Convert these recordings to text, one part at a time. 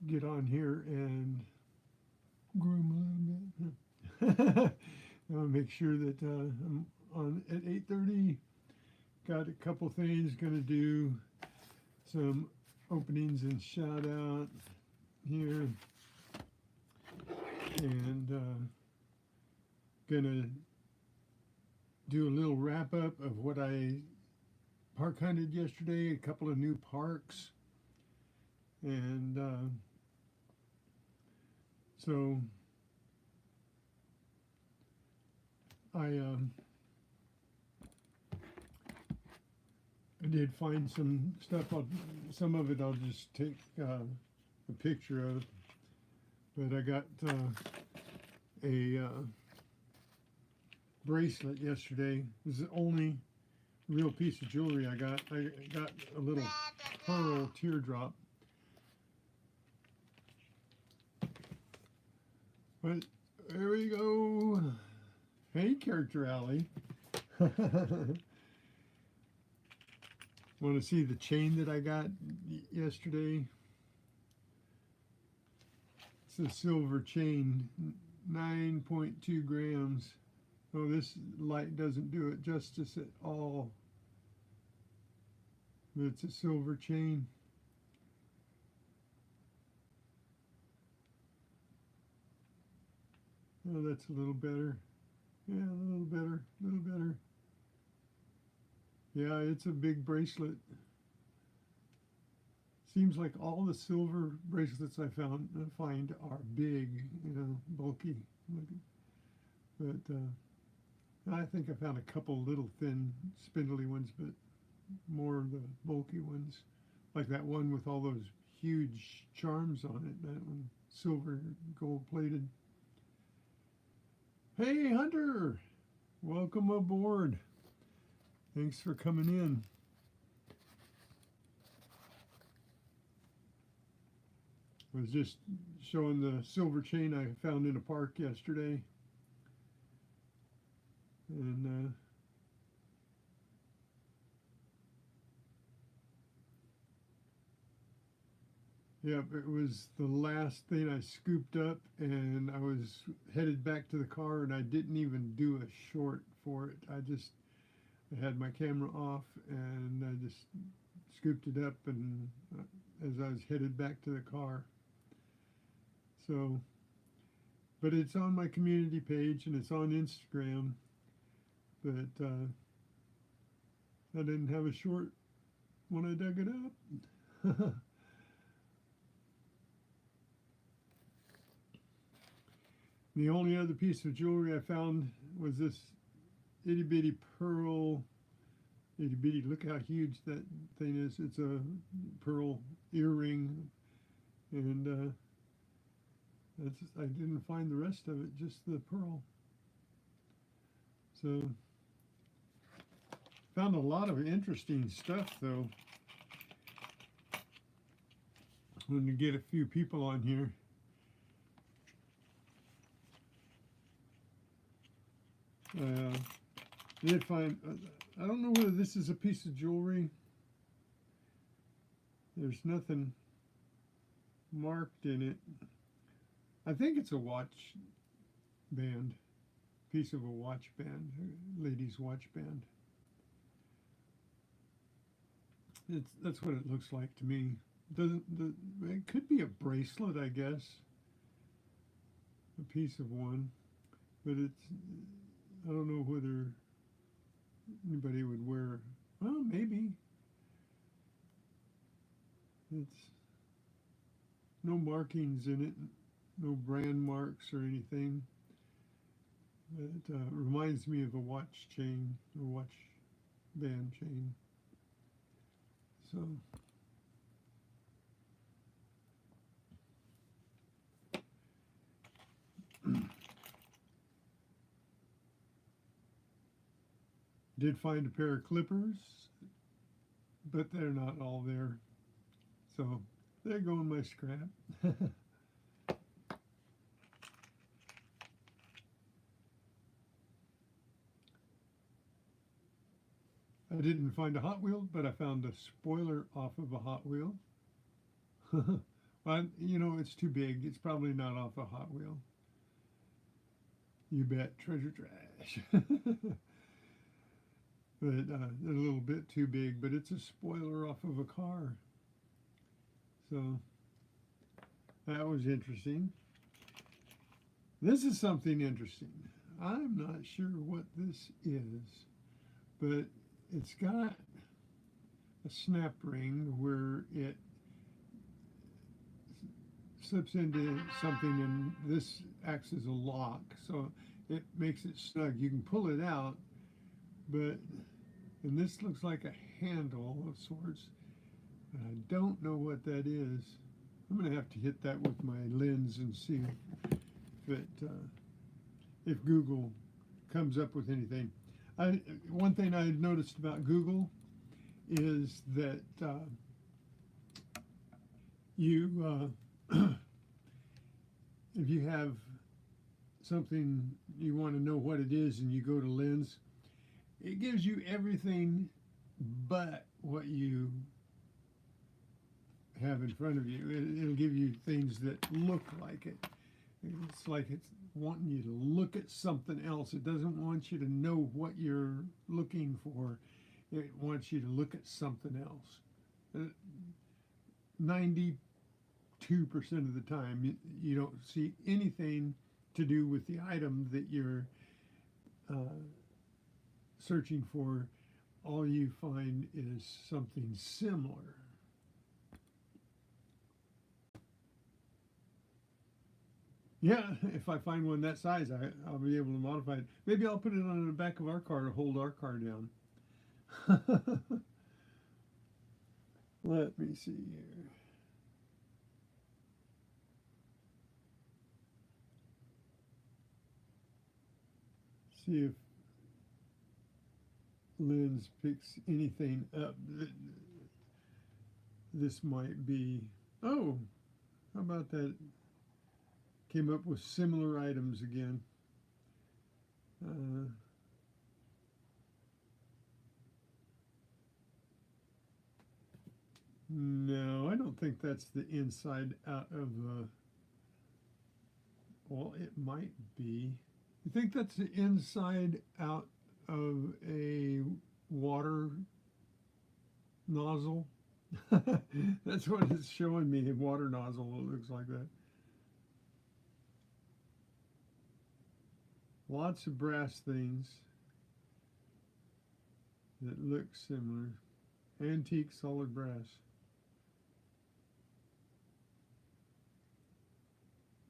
get on here and groom a little bit. I'll make sure that I'm on at 8:30. Got a couple things. Gonna do some openings and shout out here, and gonna do a little wrap up of what I park hunted yesterday. A couple of new parks, and so I I did find some stuff. Some of it I'll just take a picture of. But I got a bracelet yesterday. This is the only real piece of jewelry I got. I got a little pearl teardrop. But there we go. Hey, Character Alley. Want to see the chain that I got yesterday? It's a silver chain, 9.2 grams. Oh, this light doesn't do it justice at all. But it's a silver chain. Oh, that's a little better. Yeah, a little better, a little better. Yeah, it's a big bracelet. Seems like all the silver bracelets find are big, bulky. But I think I found a couple little thin, spindly ones, but more of the bulky ones, like that one with all those huge charms on it. That one, silver, gold plated. Hey, Hunter, welcome aboard. Thanks for coming in. I was just showing the silver chain I found in a park yesterday. And yeah, it was the last thing I scooped up, and I was headed back to the car, and I didn't even do a short for it. I had my camera off, and I just scooped it up, and as I was headed back to the car. So, but it's on my community page, and it's on Instagram. But I didn't have a short when I dug it up. The only other piece of jewelry I found was this itty bitty pearl. Itty bitty, look how huge that thing is. It's a pearl earring, and I didn't find the rest of it, just the pearl. So, found a lot of interesting stuff though. I'm going to get a few people on here. I did find, I don't know whether this is a piece of jewelry. There's nothing marked in it. I think it's a watch band, piece of a watch band, ladies' watch band. That's what it looks like to me. It could be a bracelet, I guess. A piece of one, but I don't know whether anybody would wear. Well, maybe. It's no markings in it, no brand marks or anything. It reminds me of a watch chain, a watch band chain. So. Did find a pair of clippers, but they're not all there. So they go in my scrap. I didn't find a Hot Wheel, but I found a spoiler off of a Hot Wheel. But, you know, it's too big. It's probably not off a Hot Wheel. You bet, treasure trash. But a little bit too big, but it's a spoiler off of a car. So that was interesting. This is something interesting. I'm not sure what this is, but it's got a snap ring where it slips into something, and this acts as a lock, so it makes it snug. You can pull it out, but and this looks like a handle of sorts, and I don't know what that is. I'm going to have to hit that with my lens and see if Google comes up with anything. One thing I noticed about Google is that you if you have something you want to know what it is and you go to lens, it gives you everything but what you have in front of you. It'll give you things that look like it. It's like it's wanting you to look at something else. It doesn't want you to know what you're looking for. It wants you to look at something else. 92% of the time, you don't see anything to do with the item that you're searching for. All you find is something similar. Yeah, if I find one that size, I'll be able to modify it. Maybe I'll put it on the back of our car to hold our car down. Let me see here. See if lens picks anything up. This might be. Oh, how about that? Came up with similar items again. No, I don't think that's the inside out of a. Well, it might be. You think that's the inside out of a water nozzle? That's what it's showing me, a water nozzle. It looks like that. Lots of brass things that look similar. Antique solid brass.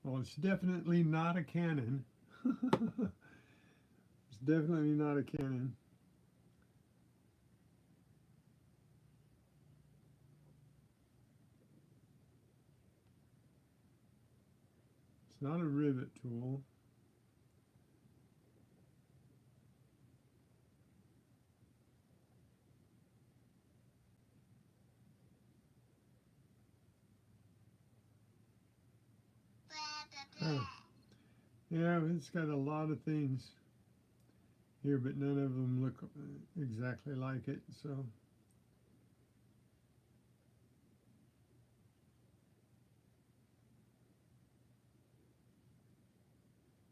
Well, it's definitely not a cannon. It's definitely not a cannon. It's not a rivet tool. Oh. Yeah, it's got a lot of things here, but none of them look exactly like it, so.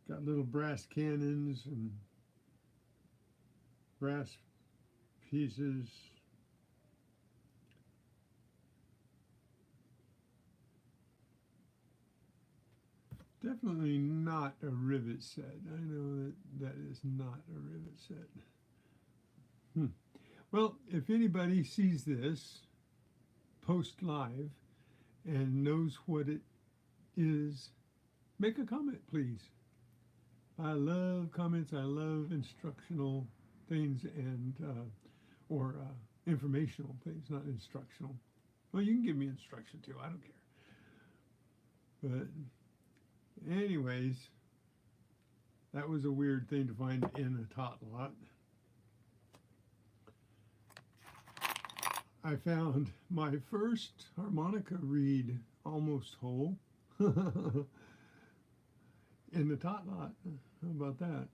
Got little brass cannons and brass pieces. Definitely not a rivet set. I know that that is not a rivet set. Well, if anybody sees this post live and knows what it is, make a comment, please. I love comments. I love instructional things and or informational things, not instructional. Well, you can give me instruction too. I don't care. But anyways, that was a weird thing to find in a tot lot. I found my first harmonica reed almost whole in the tot lot. How about that?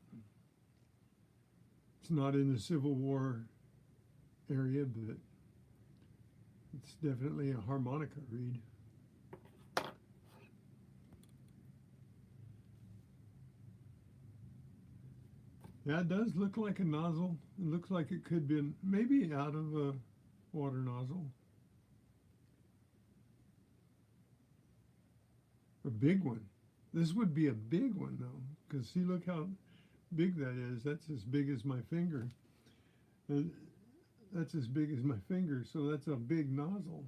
It's not in the Civil War area, but it's definitely a harmonica reed. Yeah, it does look like a nozzle. It looks like it could be maybe out of a water nozzle. A big one. This would be a big one though, because see, look how big that is. That's as big as my finger. And that's as big as my finger, so that's a big nozzle.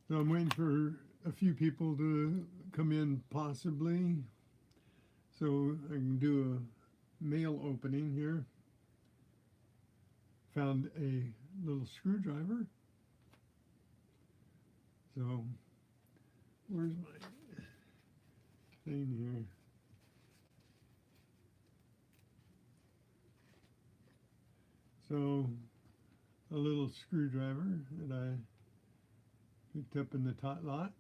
So I'm waiting for a few people to come in, possibly, so I can do a mail opening here. Found a little screwdriver. So where's my thing here? So a little screwdriver that I picked up in the tot lot.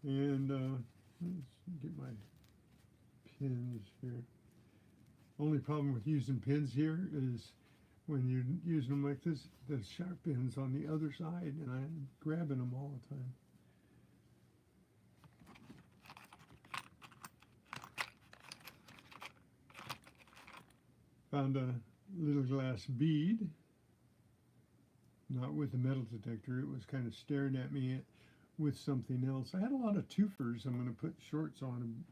And let's get my pins here. Only problem with using pins here is when you're using them like this, the sharp end's on the other side, and I'm grabbing them all the time. Found a little glass bead, not with the metal detector. It was kind of staring at me with something else. I had a lot of twofers. I'm going to put shorts on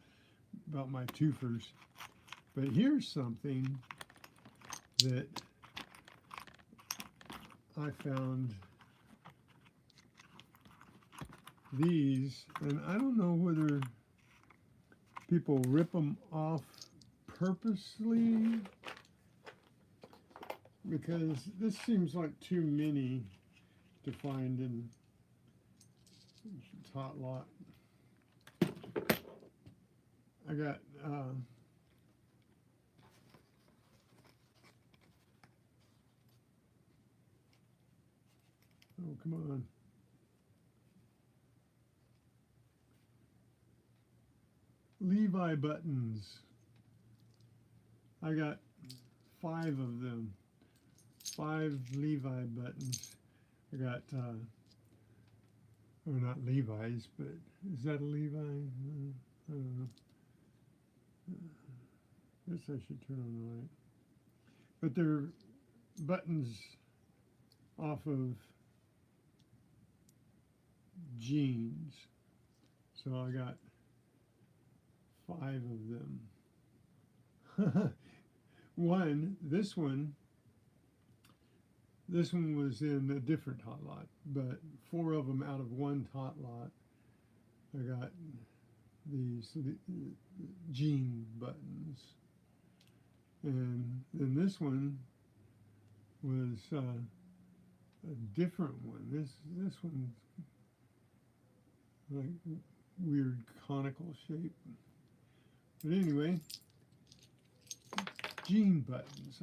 about my twofers. But here's something that I found. These, and I don't know whether people rip them off purposely, because this seems like too many to find in tot lot. I got oh, come on. Levi buttons. I got 5 of them. 5 Levi buttons. I got, or not Levi's, but is that a Levi? I don't know. I guess I should turn on the light. But they're buttons off of jeans. So I got 5 of them. This one was in a different tot lot, but 4 of them out of one tot lot. I got these jean buttons. And then this one was a different one. This one's like weird conical shape. But anyway, jean buttons.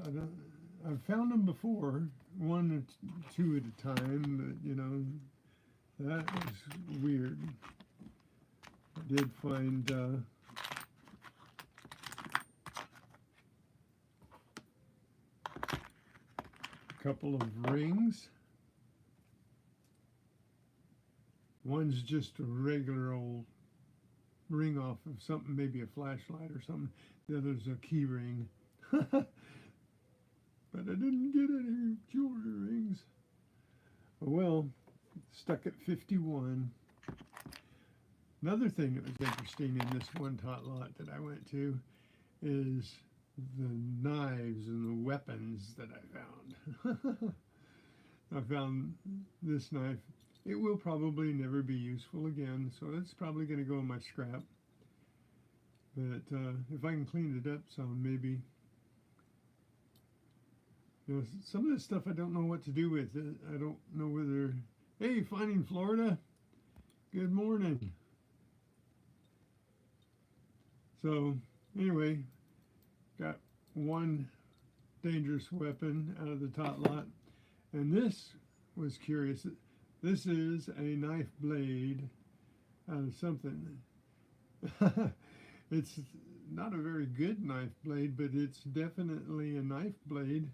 I've found them before, 1 or 2 at a time, but you know, that was weird. I did find a couple of rings. One's just a regular old ring off of something, maybe a flashlight or something. The other's a key ring. But I didn't get any jewelry rings. Oh well, stuck at 51. Another thing that was interesting in this one tot lot that I went to is the knives and the weapons that I found. I found this knife. It will probably never be useful again, so it's probably going to go in my scrap. But if I can clean it up some, maybe. You know, some of this stuff I don't know what to do with. I don't know whether. Hey, Finding Florida. Good morning. So anyway, got one dangerous weapon out of the tot lot, and this was curious. This is a knife blade out of something. It's not a very good knife blade, but it's definitely a knife blade,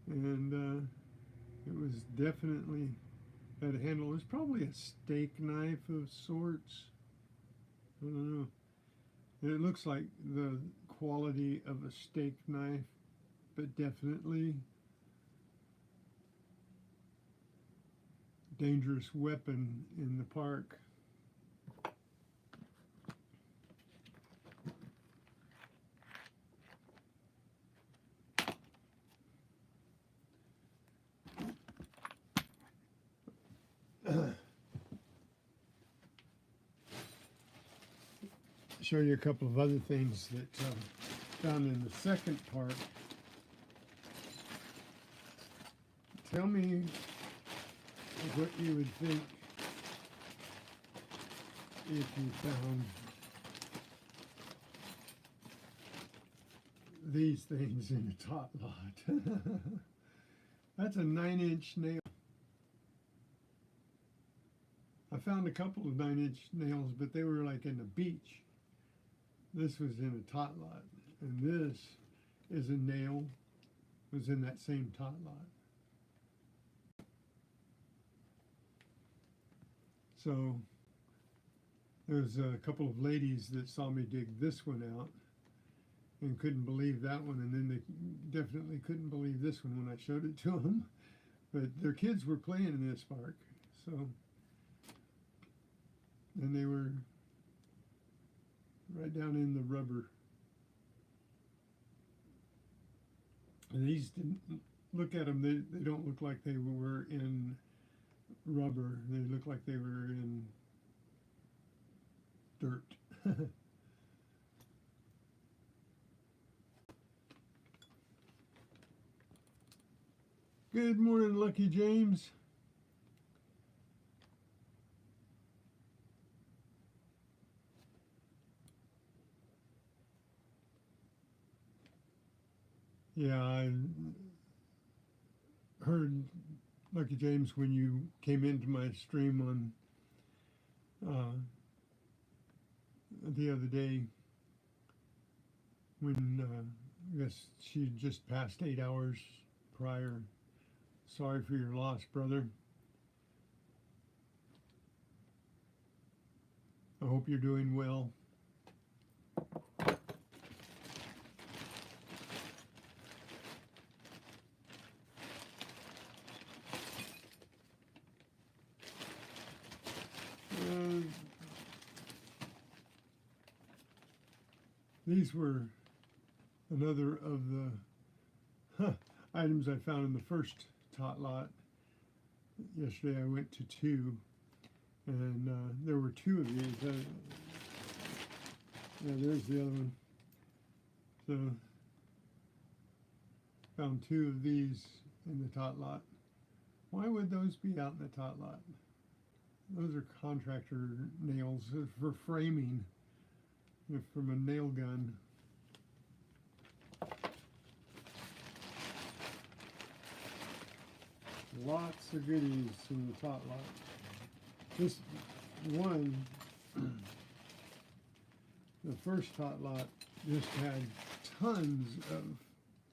and it was definitely had a handle. It was probably a steak knife of sorts. I don't know. And it looks like the quality of a steak knife, but definitely dangerous weapon in the park. Show you a couple of other things that found in the second part. Tell me what you would think if you found these things in a tot lot. That's a 9-inch nail. I found a couple of 9-inch nails, but they were like in the beach. This was in a tot lot, and this is a nail, was in that same tot lot. So there's a couple of ladies that saw me dig this one out and couldn't believe that one, and then they definitely couldn't believe this one when I showed it to them. But their kids were playing in this park, so, and they were right down in the rubber. And these didn't look at them, they don't look like they were in rubber. They look like they were in dirt. Good morning, Lucky James. Yeah, I heard Lucky James when you came into my stream on the other day when I guess she just passed 8 hours prior. Sorry for your loss, brother. I hope you're doing well. These were another of the items I found in the first tot lot. Yesterday I went to 2, and there were 2 of these. Yeah, there's the other one. So found 2 of these in the tot lot. Why would those be out in the tot lot? Those are contractor nails for framing from a nail gun. Lots of goodies in the tot lot. This one, the first tot lot, just had tons of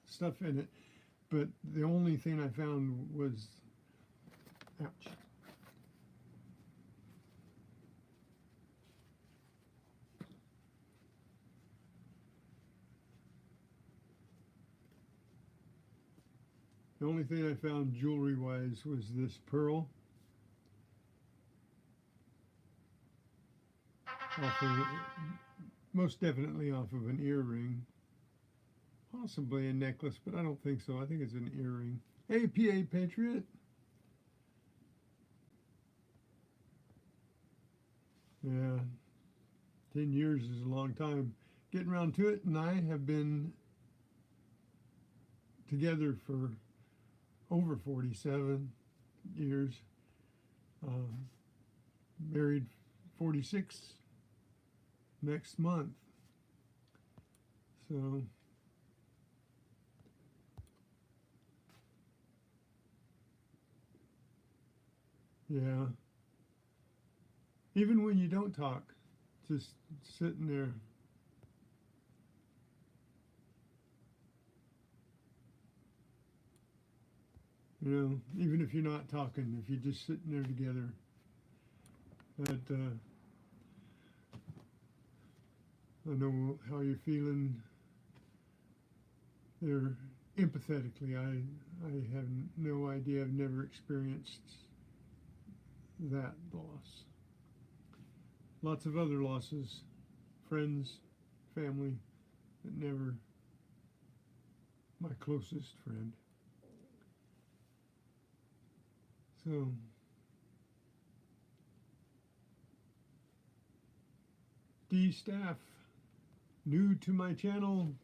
stuff in it, but the only thing I found was, ouch. The only thing I found jewelry-wise was this pearl. Most definitely off of an earring. Possibly a necklace, but I don't think so. I think it's an earring. Hey, PA Patriot. Yeah, 10 years is a long time. Getting around to it, and I have been together for over 47 years. Married 46 next month. So yeah, even when you don't talk just sitting there. You know, even if you're not talking, if you're just sitting there together, that I know how you're feeling there empathetically. I have no idea. I've never experienced that loss. Lots of other losses, friends, family, but never my closest friend. So, D Staff, new to my channel.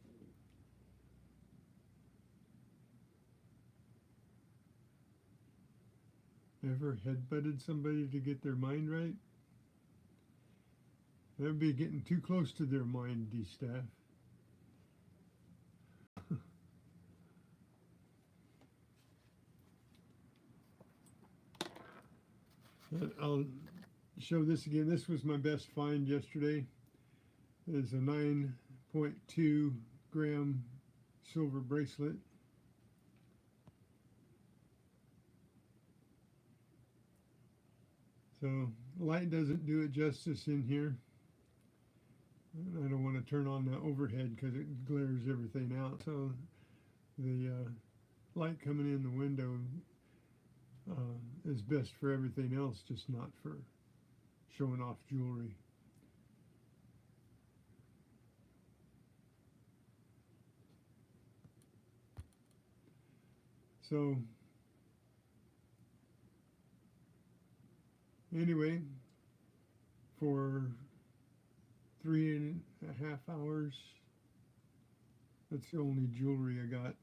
Ever headbutted somebody to get their mind right? That'd be getting too close to their mind, D Staff. I'll show this again. This was my best find yesterday. It's a 9.2 gram silver bracelet. So light doesn't do it justice in here. I don't want to turn on the overhead because it glares everything out. So the light coming in the window is best for everything else, just not for showing off jewelry. So anyway, for 3.5 hours, that's the only jewelry I got.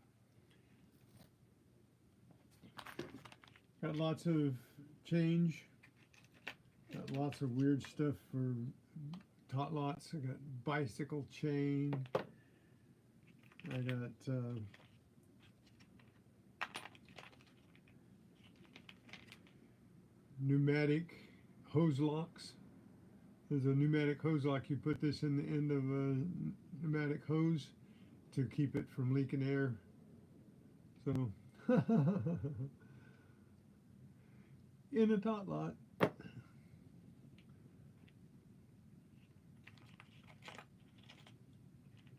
Got lots of change. Got lots of weird stuff for tot lots. I got bicycle chain. I got pneumatic hose locks. There's a pneumatic hose lock. You put this in the end of a pneumatic hose to keep it from leaking air. So in a tot lot.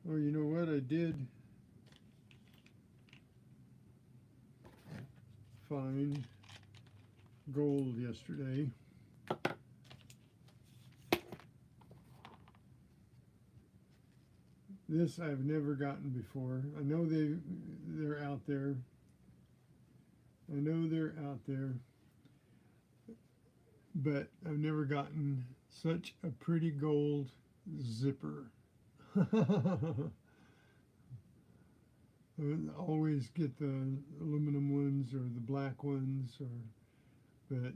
Oh, you know what? I did find gold yesterday. This I've never gotten before. I know they're out there. I know they're out there. But I've never gotten such a pretty gold zipper. I always get the aluminum ones or the black ones, but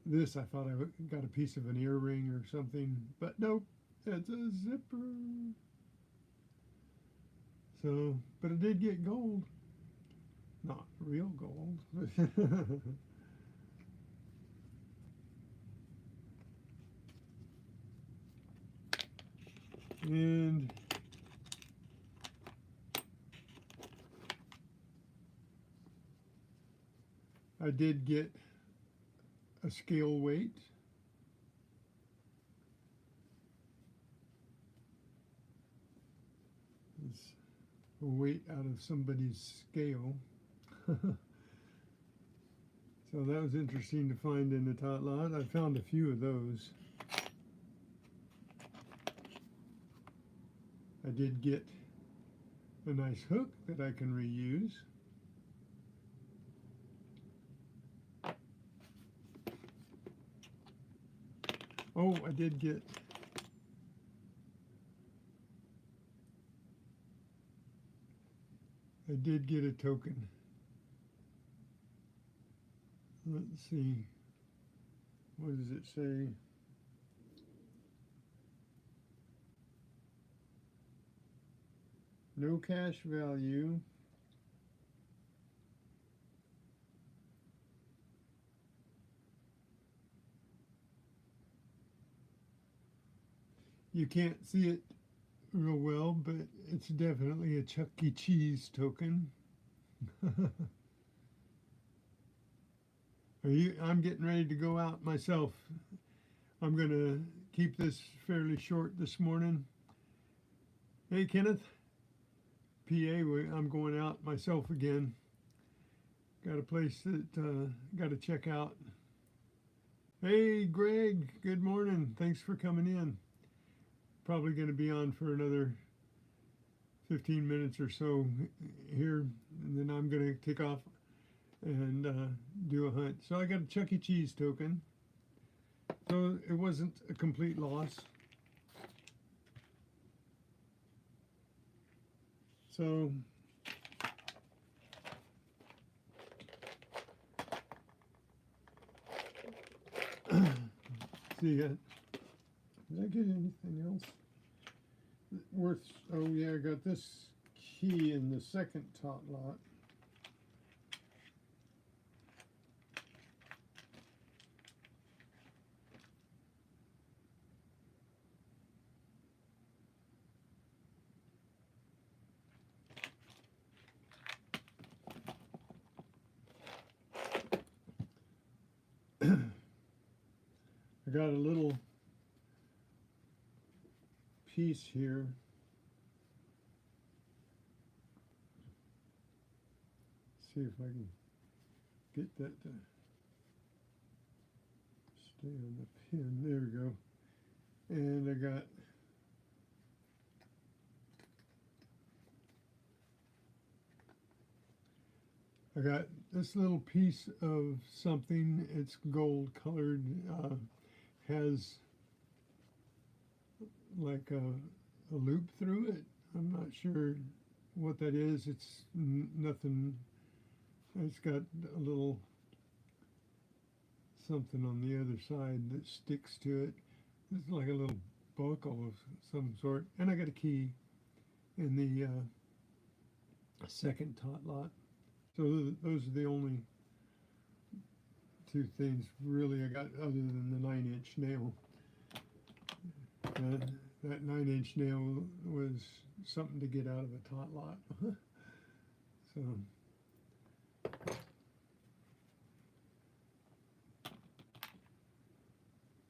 this I thought I got a piece of an earring or something, but nope, it's a zipper. So, but I did get gold, not real gold. And I did get a scale weight. It's a weight out of somebody's scale. So that was interesting to find in the tot lot. I found a few of those. I did get a nice hook that I can reuse. Oh, I did get a token. Let's see. What does it say? No cash value. You can't see it real well, but it's definitely a Chuck E. Cheese token. I'm getting ready to go out myself. I'm going to keep this fairly short this morning. Hey, Kenneth, PA, I'm going out myself again. Got a place that got to check out. Hey, Greg, good morning. Thanks for coming in. Probably going to be on for another 15 minutes or so here, and then I'm going to take off and do a hunt. So I got a Chuck E. Cheese token. So it wasn't a complete loss. So see, did I get anything else worth? Oh yeah, I got this key in the second tot lot. I got a little piece here. See if I can get that to stay on the pin. There we go. And I got this little piece of something. It's gold colored. Has like a loop through it. I'm not sure what that is. It's nothing. It's got a little something on the other side that sticks to it. It's like a little buckle of some sort. And I got a key in the second tot lot. So those are the only two things really I got other than the 9-inch nail. That 9-inch nail was something to get out of a tot lot.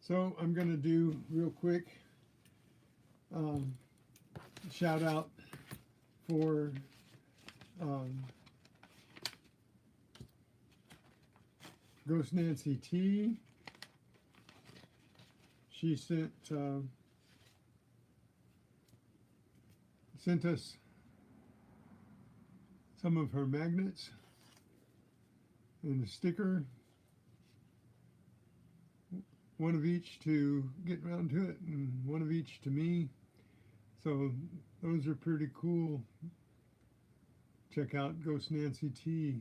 So I'm going to do real quick shout out for Ghost Nancy T. She sent us some of her magnets and a sticker, one of each to get around to it and one of each to me. So those are pretty cool. Check out Ghost Nancy T.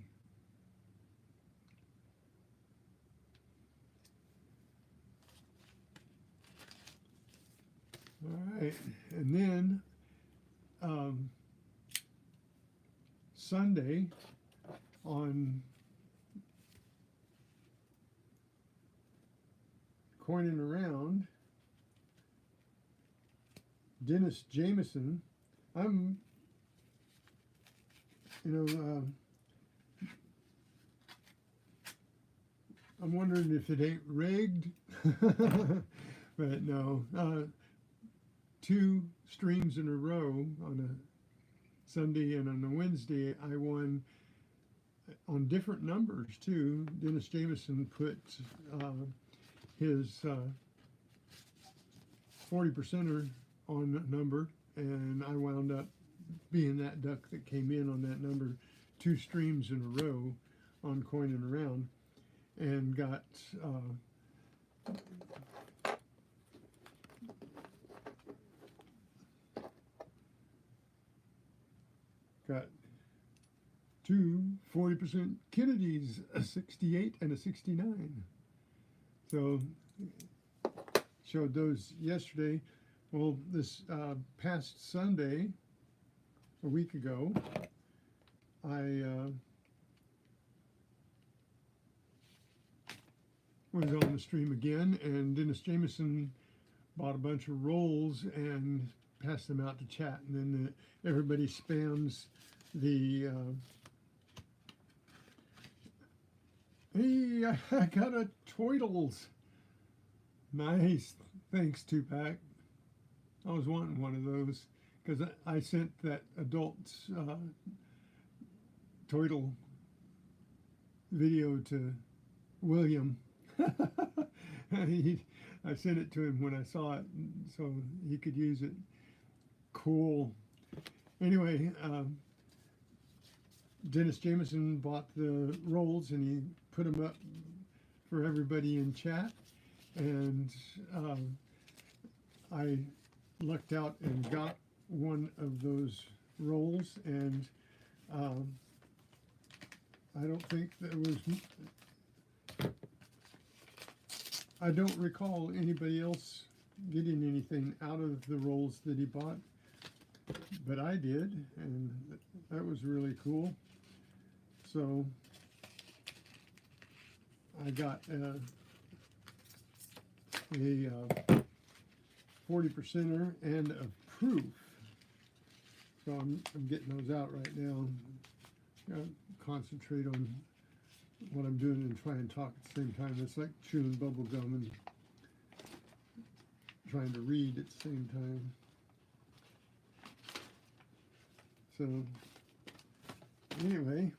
All right, and then Sunday on Coining Around, Dennis Jameson. I'm wondering if it ain't rigged, but no. 2 streams in a row on a Sunday and on a Wednesday, I won on different numbers too. Dennis Jameson put his 40%er on a number, and I wound up being that duck that came in on that number 2 streams in a row on Coining Around, and got got 2 40% Kennedys, a 68 and a 69. So showed those yesterday. Well, this past Sunday, a week ago, I was on the stream again, and Dennis Jameson bought a bunch of rolls and passed them out to chat, and then everybody spams the hey, I got a Toidles. Nice. Thanks, Tupac. I was wanting one of those because I sent that adult Toidle video to William. I sent it to him when I saw it so he could use it. Cool. Anyway, Dennis Jameson bought the rolls and he put them up for everybody in chat. And I lucked out and got one of those rolls, and I don't think there was, I don't recall anybody else getting anything out of the rolls that he bought, but I did, and that was really cool. So I got a 40%er and a proof. So I'm getting those out right now. Gotta concentrate on what I'm doing and try and talk at the same time. It's like chewing bubble gum and trying to read at the same time. So anyway,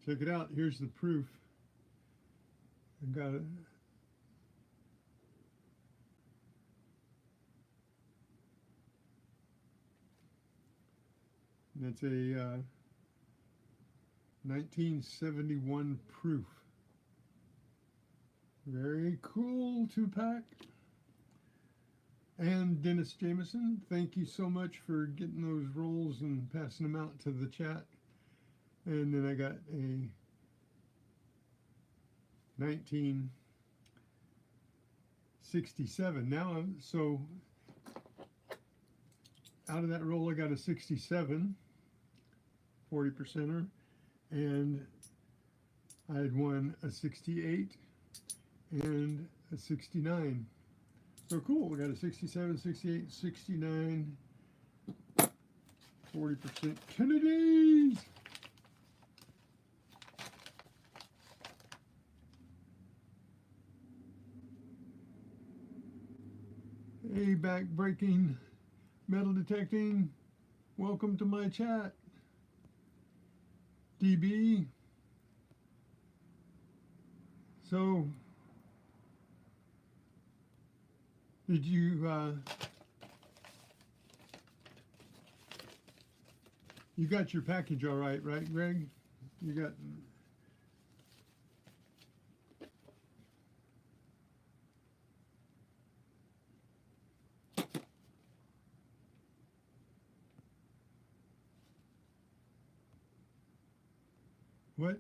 check it out. Here's the proof. I got it. That's a 1971 proof. Very cool, Tupac. And Dennis Jameson, thank you so much for getting those rolls and passing them out to the chat. And then I got a 1967. Now, so out of that roll, I got a 67, 40%er, and I had won a 68 and a 69. So cool, we got a 67, 68, 69, 40% Kennedys. Hey, back-breaking metal detecting, welcome to my chat. DB. So, did you, you got your package all right, Greg? You got... What?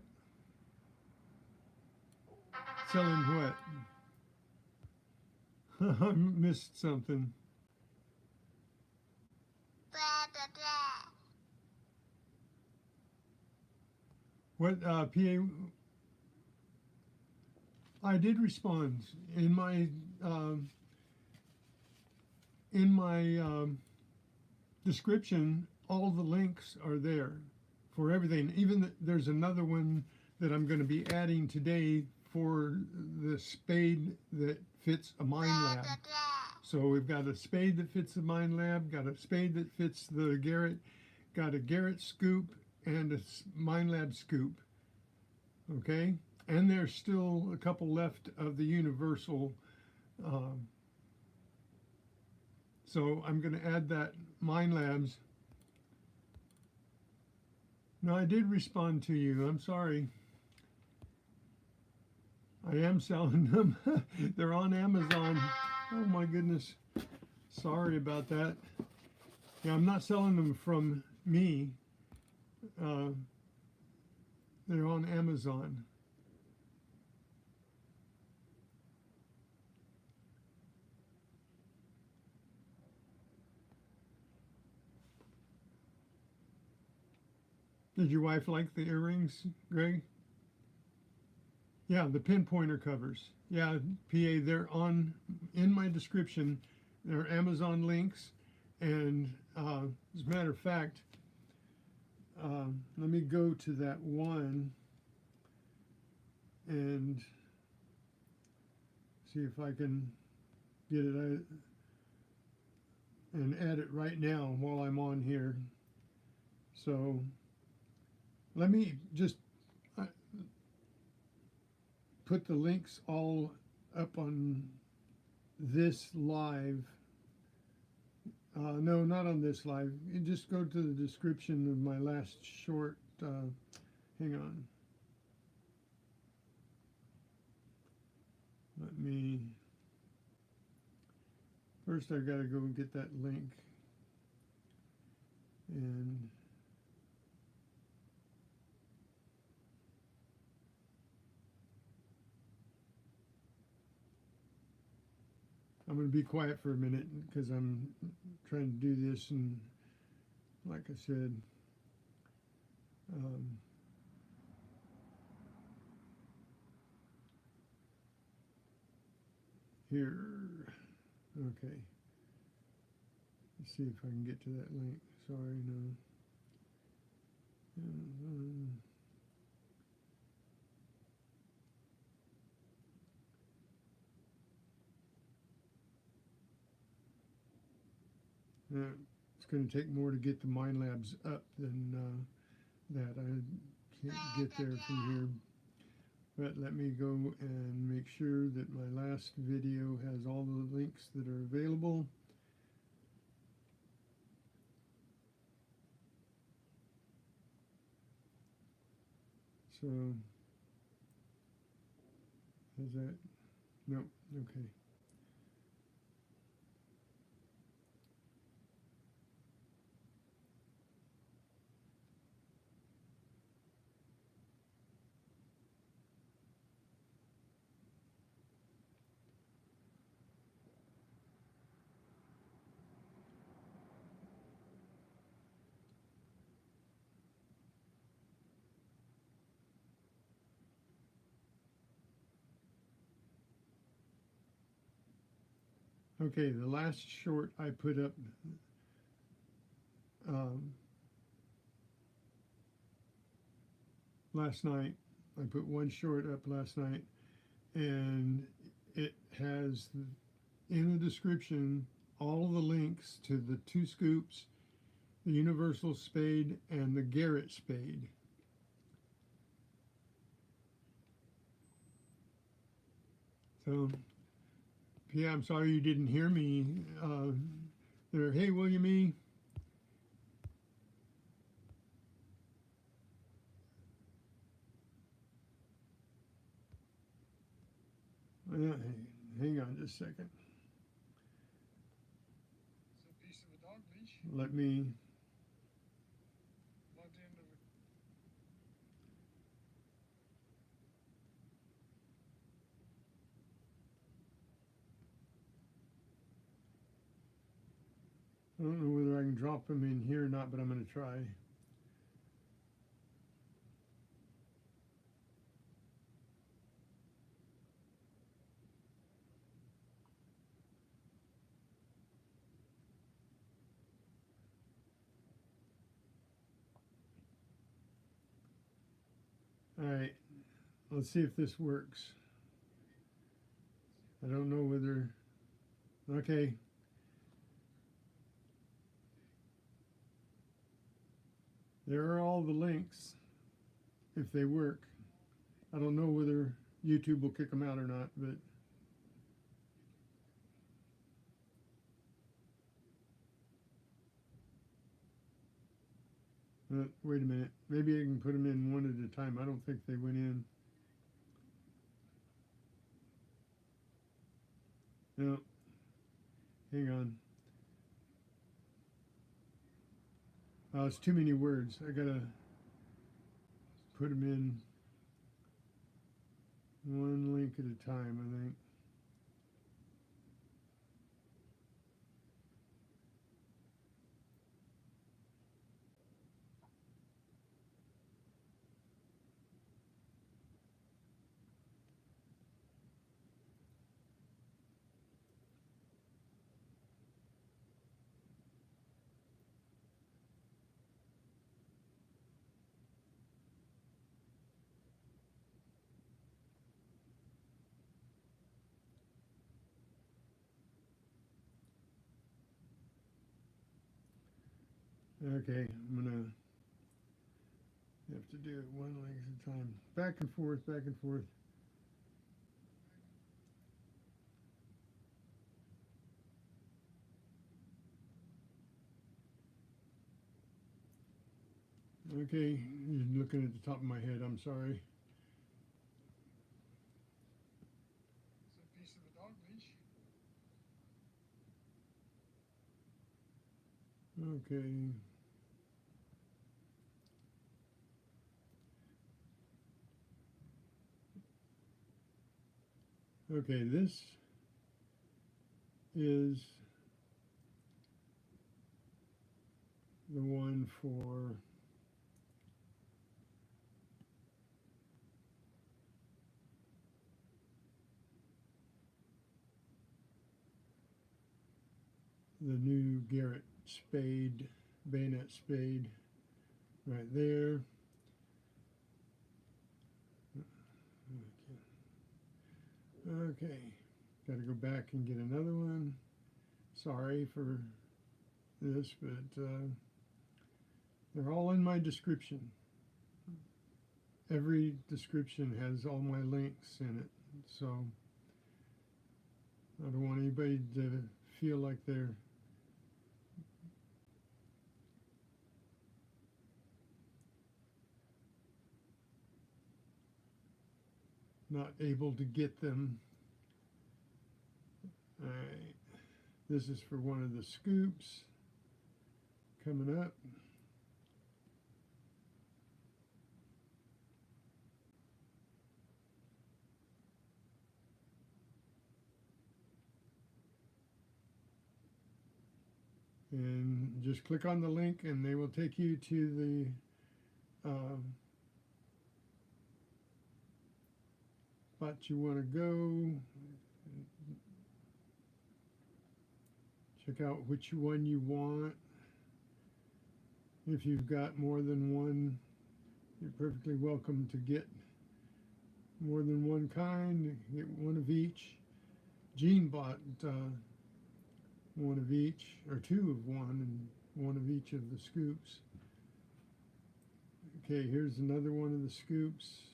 Selling what? I missed something. What, PA? I did respond in my description. All the links are there for everything. Even there's another one that I'm going to be adding today for the spade that fits a mine lab. So we've got a spade that fits the mine lab, got a spade that fits the Garrett, got a Garrett scoop and a mine lab scoop. Okay, and there's still a couple left of the universal. So I'm going to add that mine labs. No, I did respond to you. I'm sorry. I am selling them. They're on Amazon. Oh my goodness. Sorry about that. Yeah, I'm not selling them from me. They're on Amazon. Did your wife like the earrings, Greg? Yeah, the pinpointer covers. Yeah, PA, they're on in my description. They're Amazon links, and as a matter of fact, let me go to that one and see if I can get it and add it right now while I'm on here. So let me just uh, put the links all up on this live. No, not on this live. You just go to the description of my last short. Hang on. Let me. First, I've got to go and get that link. And I'm going to be quiet for a minute because I'm trying to do this. And like I said, um, here. Okay. Let's see if I can get to that link. Sorry, no. It's going to take more to get the Mind Labs up than that. I can't get there from here. But let me go and make sure that my last video has all the links that are available. So, is that? No, okay. Okay, the last short I put up um, last night. I put one short up last night, and it has in the description all the links to the 2 scoops, the Universal Spade, and the Garrett Spade. So, yeah, I'm sorry you didn't hear me there. Hey, William E. Hang on just a second. Let me. I don't know whether I can drop them in here or not, but I'm going to try. All right, let's see if this works. I don't know whether. Okay. There are all the links if they work. I don't know whether YouTube will kick them out or not, but wait a minute. Maybe I can put them in one at a time. I don't think they went in. No. Hang on. It's too many words. I gotta put them in one link at a time, I think. Okay, I'm gonna have to do it one leg at a time. Back and forth, back and forth. Okay, you're looking at the top of my head, I'm sorry. It's a piece of a dog leash. Okay. Okay, this is the one for the new Garrett spade, bayonet spade, right there. Okay, got to go back and get another one. Sorry for this, but they're all in my description. Every description has all my links in it, so I don't want anybody to feel like they're not able to get them. All right, this is for one of the scoops coming up. And just click on the link and they will take you to the spot you want to go. Check out which one you want. If you've got more than one, you're perfectly welcome to get more than one kind. Get one of each. Gene bought one of each, or two of one, and one of each of the scoops. Okay, here's another one of the scoops.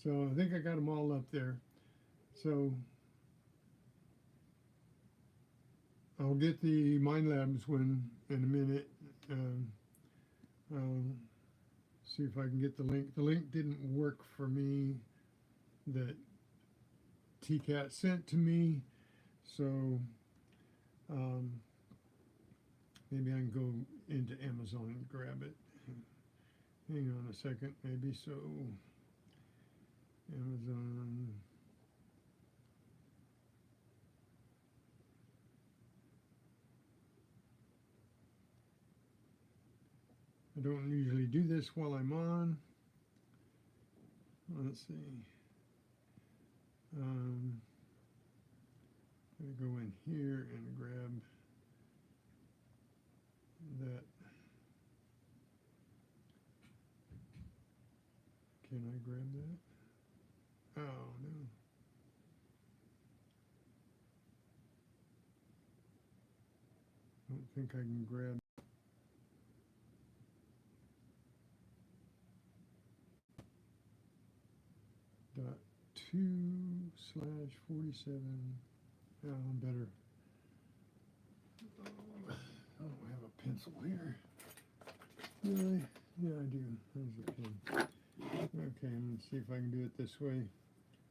So I think I got them all up there. So I'll get the Mind Labs one in a minute. I'll see if I can get the link. The link didn't work for me that TCAT sent to me, so maybe I can go into Amazon and grab it. Hang on a second, maybe. So Amazon. I don't usually do this while I'm on. Let's see. I'm going to go in here and grab that. Can I grab that? Oh, no. I don't think I can grab. .2/47. Oh, I'm better. Oh, I don't have a pencil here. Really? Yeah, I do. There's a pen. Okay, I'm going to see if I can do it this way.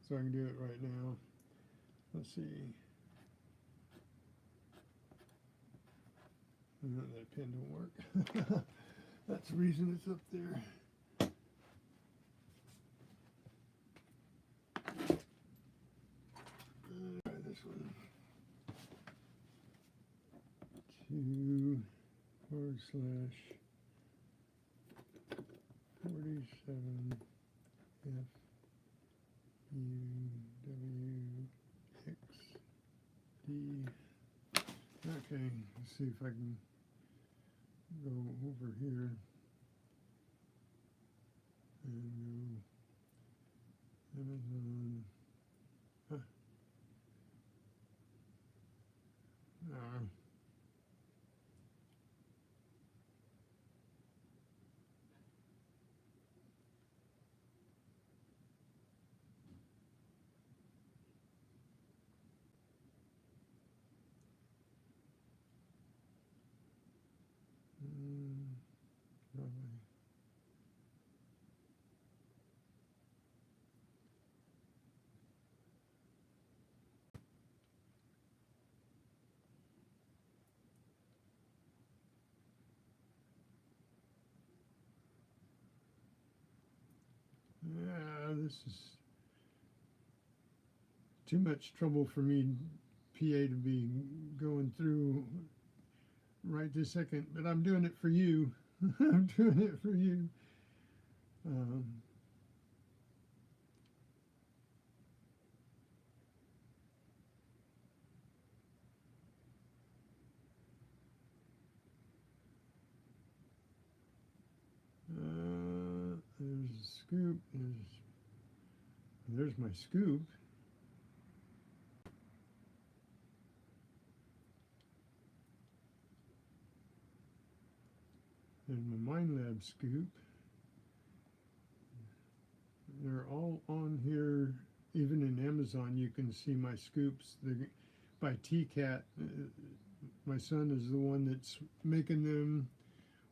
So I can do it right now. Let's see. No, that pen don't work. That's the reason it's up there. Try this one. 2/47 FUWXD. Okay, let's see if I can go over here and go Amazon. this is too much trouble for me, PA, to be going through right this second, but I'm doing it for you. I'm doing it for you. Um, there's a scoop. There's my scoop. There's my MindLab scoop. They're all on here. Even in Amazon, you can see my scoops. They're by TCAT. My son is the one that's making them.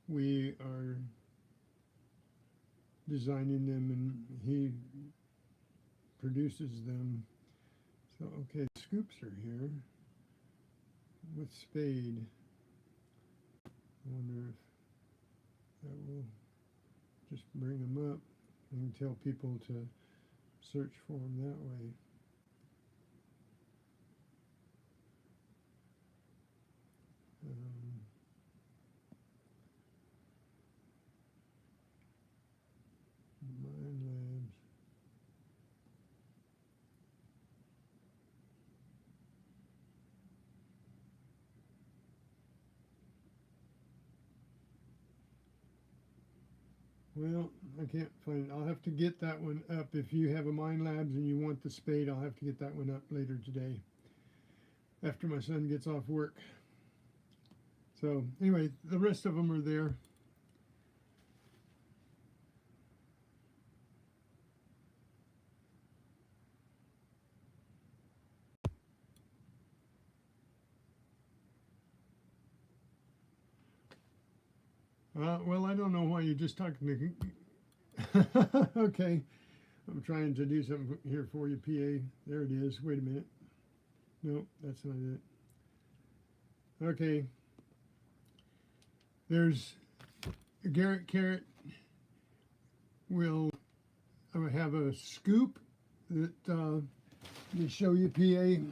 We are designing them, and he produces them. So, okay, scoops are here with spade. I wonder if that will just bring them up and tell people to search for them that way. Mind Labs. Well, I can't find it. I'll have to get that one up. If you have a Mind Labs and you want the spade, I'll have to get that one up later today after my son gets off work. So anyway, the rest of them are there. Well, I don't know why you're just talking to... Okay, I'm trying to do something here for you, PA. There it is. Wait a minute. No, that's not it. Okay. There's a Garrett carrot. We'll have a scoop that let me show you, PA.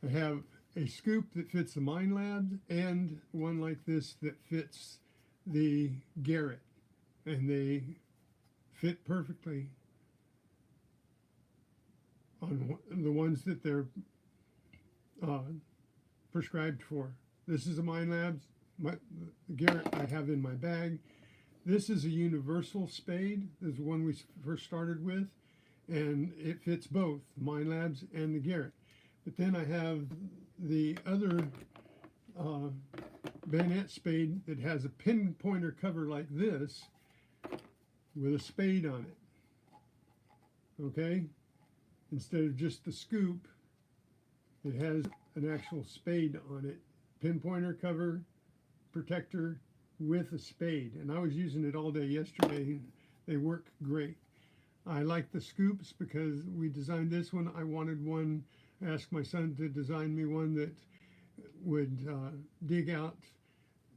I have a scoop that fits the Mind Lab and one like this that fits the Garrett, and they fit perfectly on the ones that they're prescribed for. This is a Mind Labs. The Garrett I have in my bag. This is a universal spade. This is the one we first started with, and it fits both the Mind Labs and the Garrett. But then I have the other bayonet spade that has a pin pointer cover like this with a spade on it. Okay? Instead of just the scoop, it has an actual spade on it. Pin pointer cover, protector with a spade. And I was using it all day yesterday. They work great. I like the scoops because we designed this one. I wanted one. I asked my son to design me one that would dig out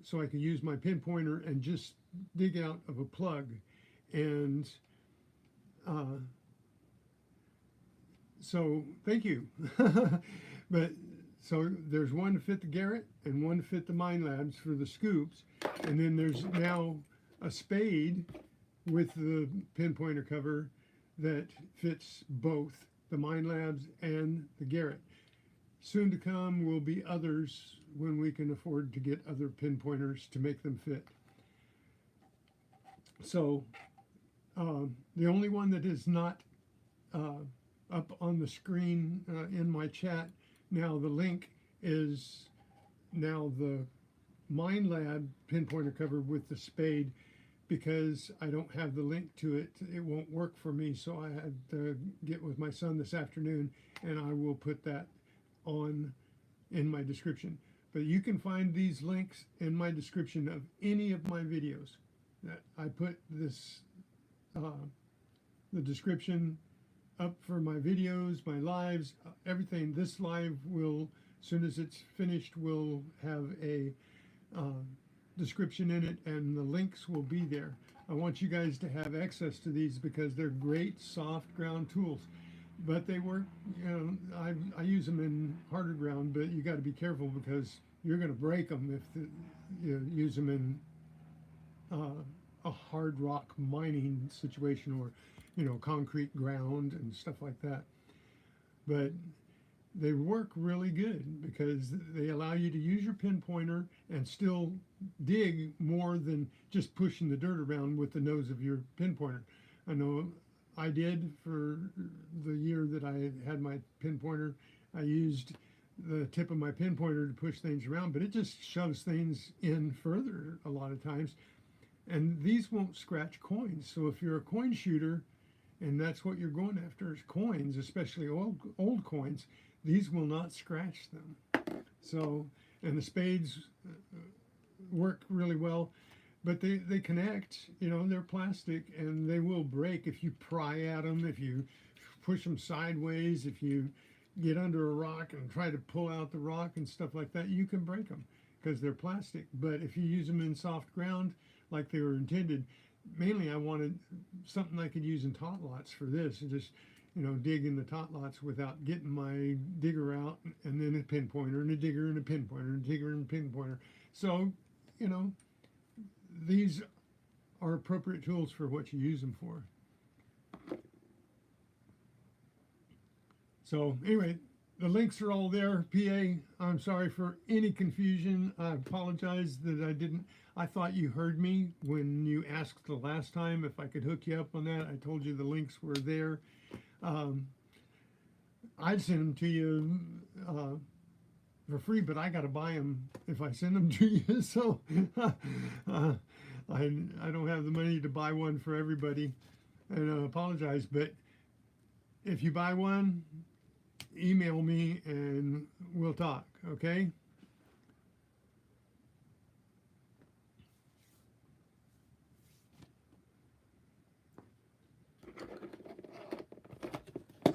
so I could use my pinpointer and just dig out of a plug. And so thank you. But so there's one to fit the Garrett and one to fit the Mind Labs for the scoops. And then there's now a spade with the pinpointer cover that fits both the Mind Labs and the Garrett. Soon to come will be others when we can afford to get other pinpointers to make them fit. So the only one that is not up on the screen in my chat now, the link is now the Mind Lab pinpointer cover with the spade, because I don't have the link to it. It won't work for me, so I had to get with my son this afternoon, and I will put that on in my description. But you can find these links in my description of any of my videos. I put this the description up for my videos, my lives, everything. This live will, as soon as it's finished, will have a uh, description in it, and the links will be there. I want you guys to have access to these because they're great soft ground tools, but they work. You know, I use them in harder ground, but you got to be careful because you're going to break them if you use them in a hard rock mining situation, or concrete ground and stuff like that. But they work really good because they allow you to use your pinpointer and still dig more than just pushing the dirt around with the nose of your pinpointer. I know I did for the year that I had my pinpointer. I used the tip of my pinpointer to push things around, but it just shoves things in further a lot of times. And these won't scratch coins. So if you're a coin shooter and that's what you're going after is coins, especially old coins, these will not scratch them. So, and the spades work really well, but they connect, they're plastic and they will break if you pry at them, if you push them sideways, if you get under a rock and try to pull out the rock and stuff like that, you can break them because they're plastic. But if you use them in soft ground like they were intended, mainly I wanted something I could use in tot lots for this, and just dig in the tot lots without getting my digger out and then a pinpointer and a digger and a pinpointer and a digger and a pinpointer. So, these are appropriate tools for what you use them for. So anyway, the links are all there. PA, I'm sorry for any confusion. I apologize that I thought you heard me when you asked the last time if I could hook you up on that. I told you the links were there. I'd send them to you for free, but I got to buy them if I send them to you. So I don't have the money to buy one for everybody, and I apologize. But if you buy one, email me and we'll talk. Okay.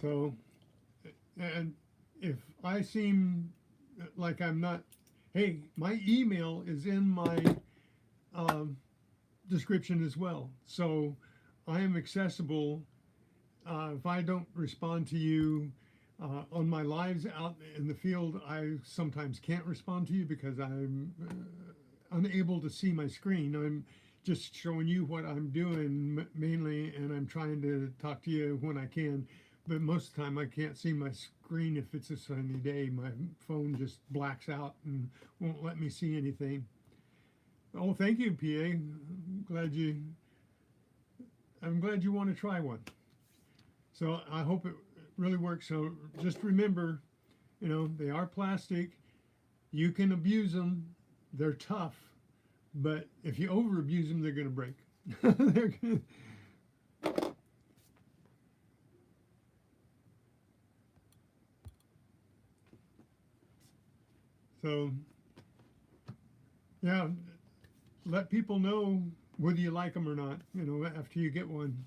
So, and if I seem like I'm not, hey, my email is in my description as well. So I am accessible. If I don't respond to you on my lives out in the field, I sometimes can't respond to you because I'm unable to see my screen. I'm just showing you what I'm doing mainly, and I'm trying to talk to you when I can. But most of the time I can't see my screen. If it's a sunny day, my phone just blacks out and won't let me see anything. Oh, thank you, PA. I'm glad you want to try one. So I hope it really works. So just remember, they are plastic. You can abuse them. They're tough. But if you over abuse them, they're going to break. They're gonna... So, yeah, let people know whether you like them or not, after you get one.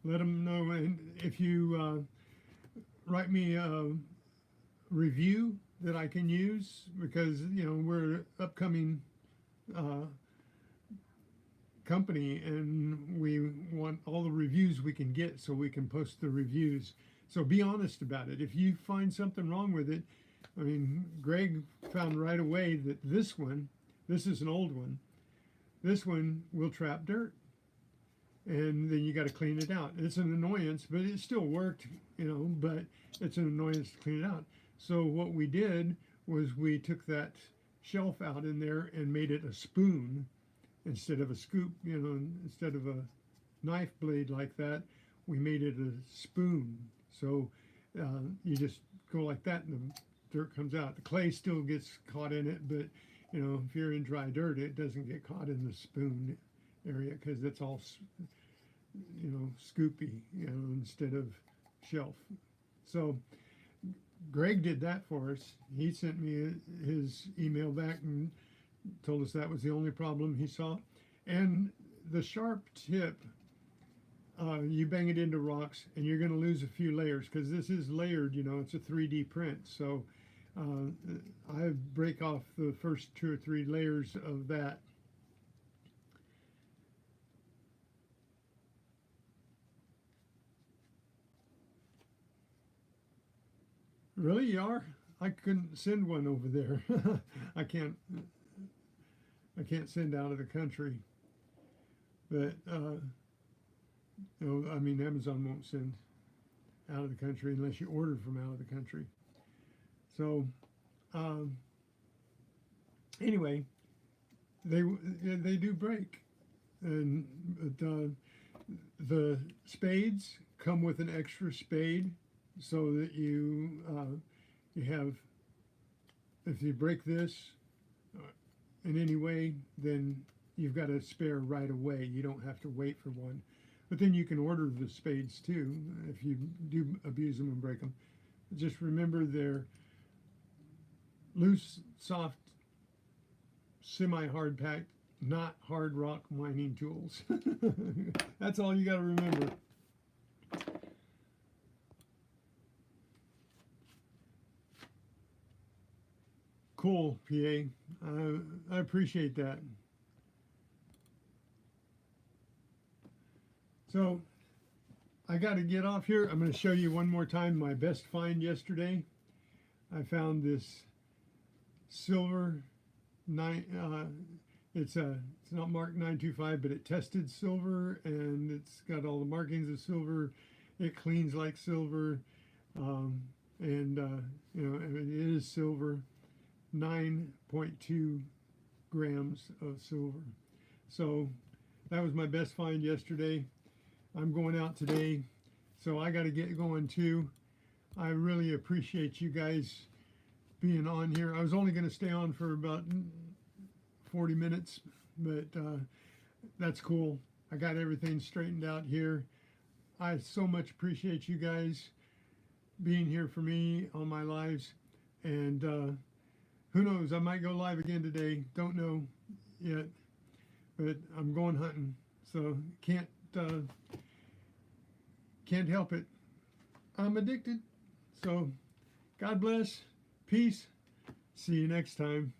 Let them know. And if you write me a review that I can use, because, we're an upcoming company and we want all the reviews we can get so we can post the reviews. So be honest about it. If you find something wrong with it, I mean, Greg found right away that this is an old one, this one will trap dirt. And then you got to clean it out. It's an annoyance, but it still worked, but it's an annoyance to clean it out. So what we did was we took that shelf out in there and made it a spoon instead of a scoop, instead of a knife blade like that, we made it a spoon. So you just go like that and the dirt comes out. The clay still gets caught in it, but if you're in dry dirt, it doesn't get caught in the spoon area because it's all scoopy, instead of shelf. So Greg did that for us. He sent me his email back and told us that was the only problem he saw. And the sharp tip, you bang it into rocks and you're going to lose a few layers because this is layered, you know, it's a 3D print. So I break off the first 2 or 3 layers of that. Really, you are? I couldn't send one over there. I can't. I can't send out of the country. But you know, I mean, Amazon won't send out of the country unless you order from out of the country. So um, anyway, they do break, and the spades come with an extra spade, so that you have, if you break this in any way, then you've got a spare right away. You don't have to wait for one. But then you can order the spades too if you do abuse them and break them. Just remember they're loose, soft, semi-hard packed, not hard rock mining tools. That's all you got to remember. Cool, PA. I appreciate that. So I got to get off here. I'm going to show you one more time my best find yesterday. I found this silver it's not marked 925, but it tested silver, and it's got all the markings of silver. It cleans like silver, and you know, it is silver. 9.2 grams of silver. So that was my best find yesterday. I'm going out today, so I got to get going too. I really appreciate you guys being on here. I was only going to stay on for about 40 minutes, but that's cool. I got everything straightened out here. I so much appreciate you guys being here for me on my lives, and who knows, I might go live again today. Don't know yet, but I'm going hunting, so can't help it. I'm addicted. So God bless. Peace. See you next time.